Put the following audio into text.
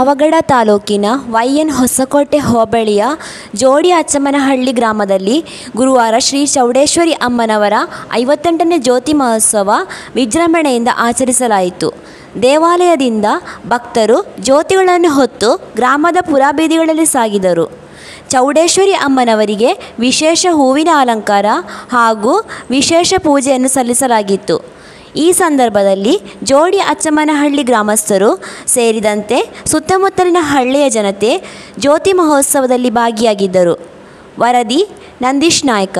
ಪಾವಗಡ ತಾಲೂಕಿನ ವೈಎನ್ ಹೊಸಕೋಟೆ ಹೋಬಳಿಯ ಜೋಡಿ ಅಚ್ಚಮ್ಮನಹಳ್ಳಿ ಗ್ರಾಮದಲ್ಲಿ ಗುರುವಾರ ಶ್ರೀ ಚೌಡೇಶ್ವರಿ ಅಮ್ಮನವರ 58ನೇ ಜ್ಯೋತಿ ಮಹೋತ್ಸವ ವಿಜೃಂಭಣೆಯಿಂದ ಆಚರಿಸಲಾಯಿತು. ದೇವಾಲಯದಿಂದ ಭಕ್ತರು ಜ್ಯೋತಿಗಳನ್ನು ಹೊತ್ತು ಗ್ರಾಮದ ಪುರಬೀದಿಗಳಲ್ಲಿ ಸಾಗಿದರು. ಚೌಡೇಶ್ವರಿ ಅಮ್ಮನವರಿಗೆ ವಿಶೇಷ ಹೂವಿನ ಅಲಂಕಾರ ಹಾಗೂ ವಿಶೇಷ ಪೂಜೆಯನ್ನು ಸಲ್ಲಿಸಲಾಗಿತ್ತು. ಈ ಸಂದರ್ಭದಲ್ಲಿ ಜೋಡಿ ಅಚ್ಚಮ್ಮನಹಳ್ಳಿ ಗ್ರಾಮಸ್ಥರು ಸೇರಿದಂತೆ ಸುತ್ತಮುತ್ತಲಿನ ಹಳ್ಳಿಯ ಜನತೆ ಜ್ಯೋತಿ ಮಹೋತ್ಸವದಲ್ಲಿ ಭಾಗಿಯಾಗಿದ್ದರು. ವರದಿ ನಂದೀಶ್ ನಾಯ್ಕ.